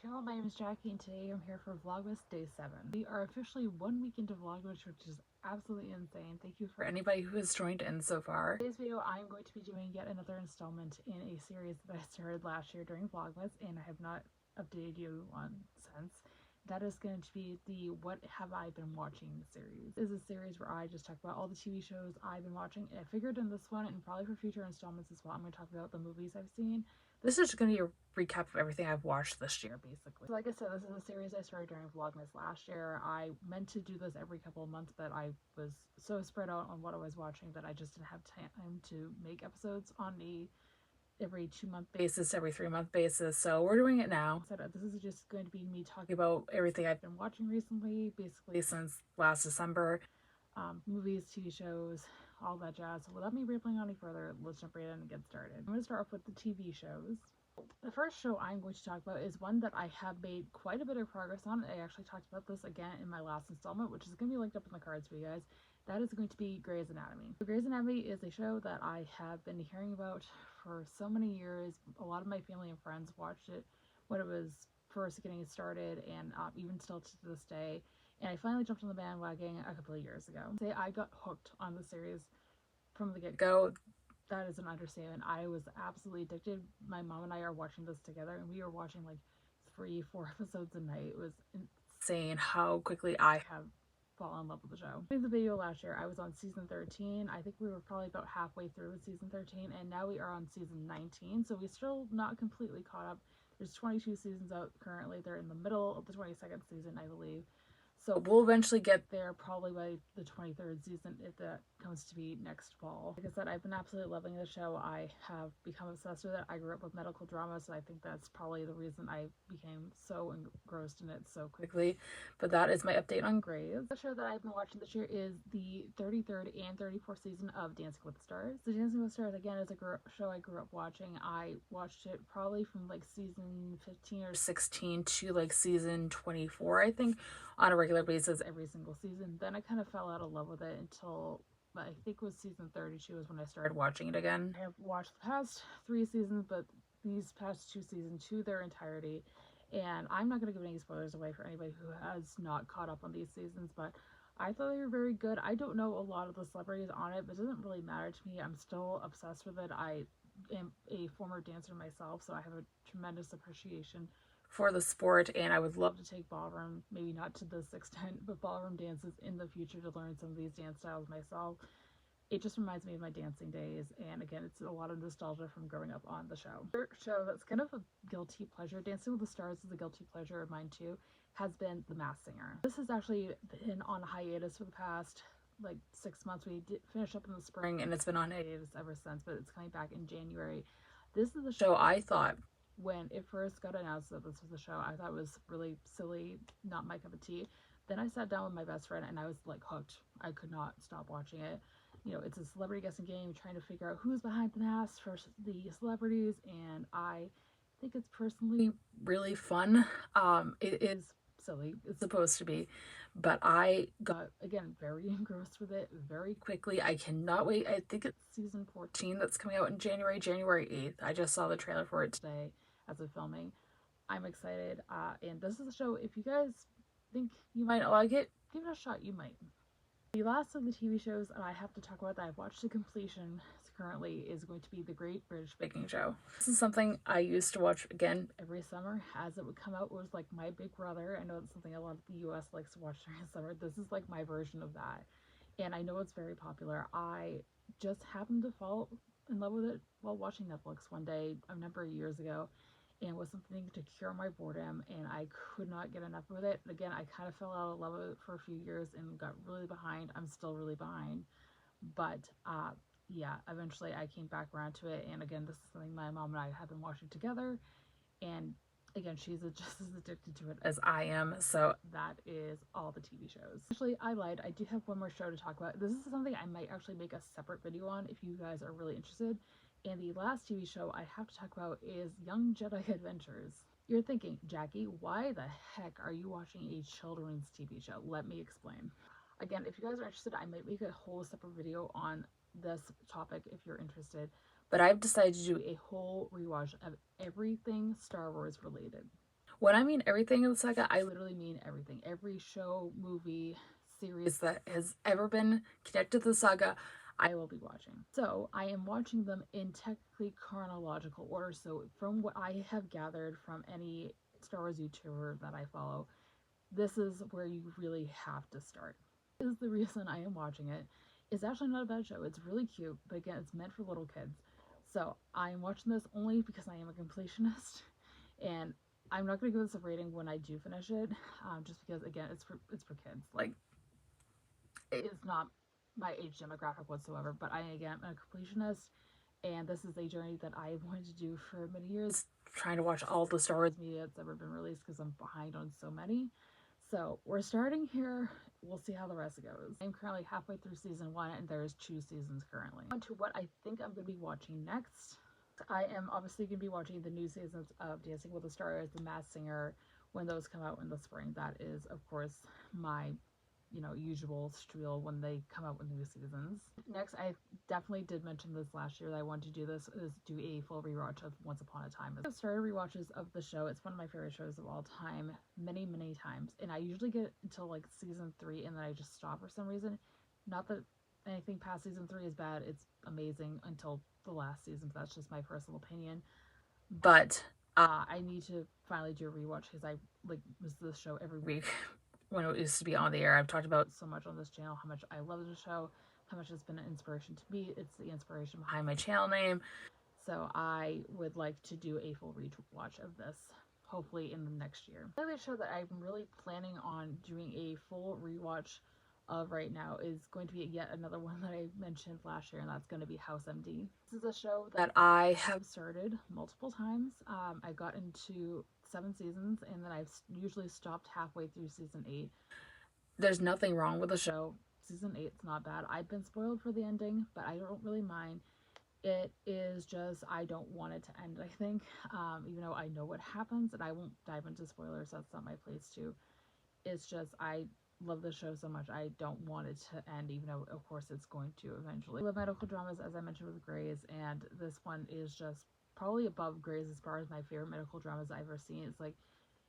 channel. My name is Jackie and today I'm here for Vlogmas Day 7. We are officially 1 week into Vlogmas, which is absolutely insane. Thank you for anybody who has joined in so far. In today's video, I'm going to be doing yet another installment in a series that I started last year during Vlogmas and I have not updated you on since. That is going to be the What Have I Been Watching series. This is a series where I just talk about all the TV shows I've been watching, and I figured in this one and probably for future installments as well, I'm going to talk about the movies I've seen. This is going to be a recap of everything I've watched this year, basically. So like I said, this is a series I started during Vlogmas last year. I meant to do this every couple of months, but I was so spread out on what I was watching that I just didn't have time to make episodes on every 2-month basis, every 3-month basis. So we're doing it now. So this is just going to be me talking about everything I've been watching recently, basically since last December. Movies, TV shows, all that jazz. So without me rambling on any further, let's jump right in and get started. I'm going to start off with the TV shows. The first show I'm going to talk about is one that I have made quite a bit of progress on. I actually talked about this again in my last installment, which is going to be linked up in the cards for you guys. That is going to be Grey's Anatomy. So Grey's Anatomy is a show that I have been hearing about for so many years. A lot of my family and friends watched it when it was first getting started, and even still to this day. And I finally jumped on the bandwagon a couple of years ago. I got hooked on the series from the get-go. That is an understatement. I was absolutely addicted. My mom and I are watching this together, and we are watching like 3-4 episodes a night. It was insane how quickly I have fallen in love with the show. In the video last year, I was on season 13. I think we were probably about halfway through with season 13, and now we are on season 19, so we're still not completely caught up. There's 22 seasons out currently. They're in the middle of the 22nd season, I believe. So we'll eventually get there probably by the 23rd season if that comes to be next fall. Like I said, I've been absolutely loving the show. I have become obsessed with it. I grew up with medical drama, so I think that's probably the reason I became so engrossed in it so quickly. But that is my update on Grey's. The show that I've been watching this year is the 33rd and 34th season of Dancing with the Stars. So Dancing with the Stars, again, is a show I grew up watching. I watched it probably from like season 15 or 16 to like season 24, I think, on a regular basis every single season. Then I kind of fell out of love with it until I think it was season 32 is when I started watching it again. I have watched the past 3 seasons, but these past 2 seasons to their entirety. And I'm not going to give any spoilers away for anybody who has not caught up on these seasons, but I thought they were very good. I don't know a lot of the celebrities on it, but it doesn't really matter to me. I'm still obsessed with it. I am a former dancer myself, so I have a tremendous appreciation for the sport, and I would love to take ballroom, maybe not to this extent, but ballroom dances in the future to learn some of these dance styles myself. It just reminds me of my dancing days, and again, it's a lot of nostalgia from growing up on the show. Another show that's kind of a guilty pleasure, Dancing with the Stars is a guilty pleasure of mine too, has been The Masked Singer. This has actually been on hiatus for the past like 6 months. We did finish up in the spring, and it's been on hiatus ever since, but it's coming back in January. This is a show I thought, when it first got announced that this was a show, I thought it was really silly, not my cup of tea. Then I sat down with my best friend and I was like hooked. I could not stop watching it. You know, it's a celebrity guessing game, trying to figure out who's behind the mask for the celebrities, and I think it's personally really fun. It is silly, it's supposed to be, but I got, again, very engrossed with it very quickly. I cannot wait. I think it's season 14 that's coming out in January 8th. I just saw the trailer for it today as of filming. I'm excited, and this is a show, if you guys think you might not like it, give it a shot. You might. The last of the TV shows that I have to talk about that I've watched to completion currently is going to be The Great British Baking Show. This is something I used to watch, again, every summer as it would come out. It was like my big brother. I know it's something a lot of the US likes to watch during the summer. This is like my version of that, and I know it's very popular. I just happened to fall in love with it while watching Netflix one day a number of years ago, and was something to cure my boredom, and I could not get enough with it. Again, I kind of fell out of love with it for a few years and got really behind. I'm still really behind, but yeah, eventually I came back around to it, and again, this is something my mom and I have been watching together, and again, she's just as addicted to it as I am. So that is all the TV shows. Actually, I lied. I do have one more show to talk about. This is something I might actually make a separate video on if you guys are really interested. And the last TV show I have to talk about is Young Jedi Adventures. You're thinking, Jackie, why the heck are you watching a children's TV show? Let me explain. Again, if you guys are interested, I might make a whole separate video on this topic if you're interested. But I've decided to do a whole rewatch of everything Star Wars related. When I mean everything in the saga, I literally mean everything. Every show, movie, series that has ever been connected to the saga, I will be watching. So I am watching them in technically chronological order. So from what I have gathered from any Star Wars YouTuber that I follow, this is where you really have to start. This is the reason I am watching it. It's actually not a bad show. It's really cute, but again, it's meant for little kids. So I am watching this only because I am a completionist, and I'm not gonna give this a rating when I do finish it, just because again, it's for kids. Like, it's not my age demographic whatsoever. But I again, I'm a completionist, and this is a journey that I wanted to do for many years. Trying to watch all the Star Wars media that's ever been released because I'm behind on so many. So we're starting here. We'll see how the rest goes. I'm currently halfway through season 1, and there's 2 seasons currently. On to what I think I'm going to be watching next. I am obviously going to be watching the new seasons of Dancing with the Stars, The Masked Singer, when those come out in the spring. That is, of course, my usual spiel when they come out with new seasons. Next, I definitely did mention this last year that I wanted to do this, is do a full rewatch of Once Upon a Time. I've started rewatches of the show. It's one of my favorite shows of all time, many times, and I usually get until like season 3 and then I just stop for some reason. Not that anything past season 3 is bad, it's amazing until the last season. That's just my personal opinion. But I need to finally do a rewatch because I like miss this show every week. When it used to be on the air, I've talked about so much on this channel how much I love the show, how much it's been an inspiration to me. It's the inspiration behind my channel name. So I would like to do a full rewatch of this, hopefully in the next year. Another show that I'm really planning on doing a full rewatch of right now is going to be yet another one that I mentioned last year, and that's going to be House MD. This is a show that I have started multiple times. I got into 7 seasons, and then I've usually stopped halfway through season 8. There's nothing wrong with the show. Season 8's not bad. I've been spoiled for the ending, but I don't really mind. It is just, I don't want it to end, I think. Even though I know what happens, and I won't dive into spoilers, that's not my place to. It's just, I love the show so much, I don't want it to end, even though, of course, it's going to eventually. I love medical dramas, as I mentioned with Grey's, and this one is just probably above Grey's as far as my favorite medical dramas I've ever seen. It's like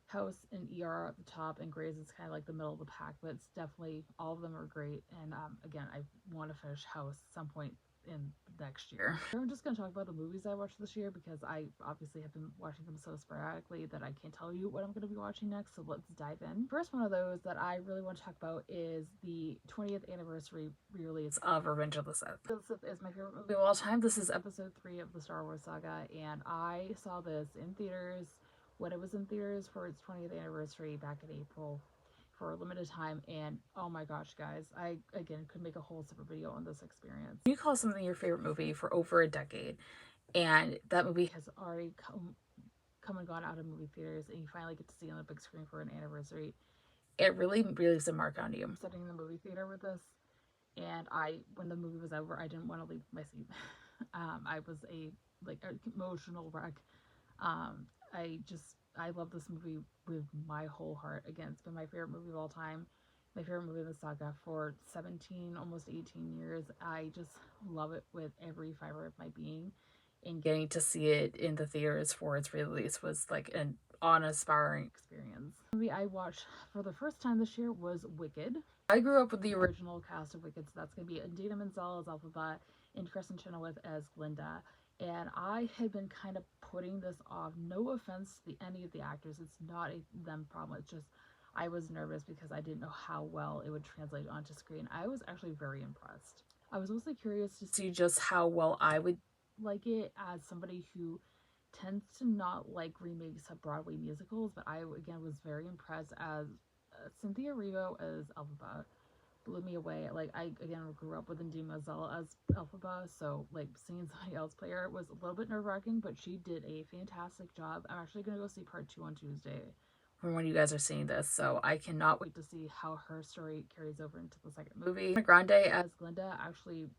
House and ER at the top, and Grey's is kind of like the middle of the pack, but it's definitely, all of them are great. And again, I want to finish House at some point in next year. So I'm just going to talk about the movies I watched this year because I obviously have been watching them so sporadically that I can't tell you what I'm going to be watching next, so let's dive in. First one of those that I really want to talk about is the 20th anniversary re-release of Revenge of the Sith. This is my favorite movie of all time. This is episode 3 of the Star Wars saga, and I saw this in theaters when it was in theaters for its 20th anniversary back in April for a limited time, and oh my gosh, guys, I again could make a whole separate video on this experience. You call something your favorite movie for over a decade, and that movie has already come and gone out of movie theaters, and you finally get to see it on the big screen for an anniversary. It really leaves a mark on you. Sitting in the movie theater with this, and when the movie was over, I didn't want to leave my seat. I was a emotional wreck. I love this movie with my whole heart. Again, it's been my favorite movie of all time. My favorite movie of the saga for 17, almost 18 years. I just love it with every fiber of my being. And getting to see it in the theaters for its release was like an awe-inspiring experience. The movie I watched for the first time this year was Wicked. I grew up with the original cast of Wicked, so that's going to be Idina Menzel as Elphaba and Kristen Chenoweth as Glinda. And I had been kind of putting this off. No offense to any of the actors. It's not a them problem. It's just I was nervous because I didn't know how well it would translate onto screen. I was actually very impressed. I was also curious to see just how well I would like it as somebody who tends to not like remakes of Broadway musicals, but I again was very impressed as Cynthia Erivo as Elphaba blew me away. Like, I again grew up with Idina Menzel as Elphaba, so like seeing somebody else play her was a little bit nerve-wracking, but she did a fantastic job. I'm actually gonna go see part 2 on Tuesday from when you guys are seeing this, so I cannot wait to see how her story carries over into the second movie. Grande as Glinda actually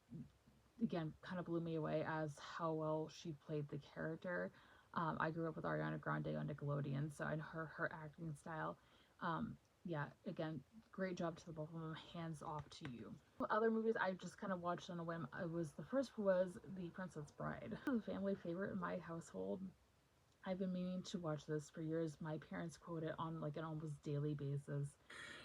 again kind of blew me away as how well she played the character. I grew up with Ariana Grande on Nickelodeon, so I know her acting style. Yeah, again, great job to the both of them. Hands off to you. Other movies I just kind of watched on a whim. The first was The Princess Bride. It was a family favorite in my household. I've been meaning to watch this for years. My parents quote it on like an almost daily basis.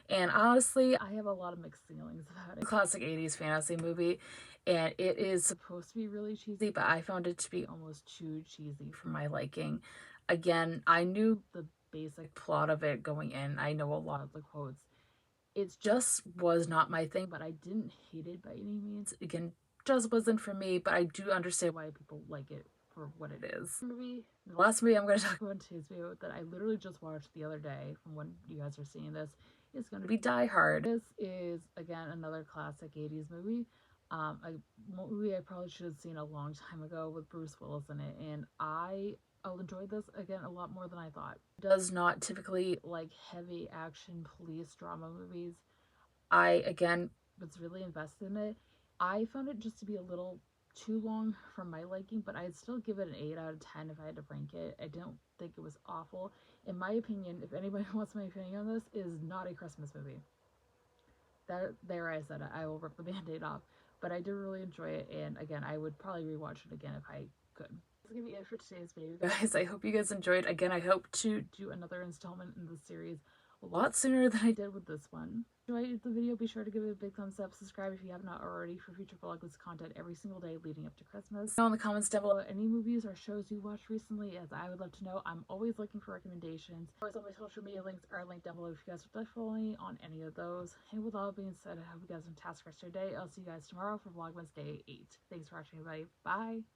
And honestly, I have a lot of mixed feelings about it. Classic 80s fantasy movie, and it is supposed to be really cheesy, but I found it to be almost too cheesy for my liking. Again, I knew the basic plot of it going in. I know a lot of the quotes. It just was not my thing, but I didn't hate it by any means. Again, just wasn't for me, but I do understand why people like it for what it is. The last movie I'm going to talk about in today's video that I literally just watched the other day from when you guys are seeing this is going to be Die Hard. This is, again, another classic 80s movie. A movie I probably should have seen a long time ago with Bruce Willis in it, and I'll enjoy this again a lot more than I thought. It does not typically like heavy action police drama movies. I, again, was really invested in it. I found it just to be a little too long for my liking, but I'd still give it an 8 out of 10 if I had to rank it. I don't think it was awful. In my opinion, if anybody wants my opinion on this, is not a Christmas movie. There I said it. I will rip the band-aid off. But I did really enjoy it, and again, I would probably rewatch it again if I could. That's gonna be it for today's video, guys. I hope you guys enjoyed. Again, I hope to do another installment in this series a lot sooner than I did with this one. If you enjoyed the video, be sure to give it a big thumbs up, subscribe if you have not already for future vlogmas content every single day leading up to Christmas. Know in the comments down below any movies or shows you watched recently, as I would love to know. I'm always looking for recommendations. Always, all my social media links are linked down below if you guys would like to follow me on any of those. And with all that being said, I hope you guys have a fantastic rest of your day. I'll see you guys tomorrow for Vlogmas Day 8. Thanks for watching, everybody. Bye!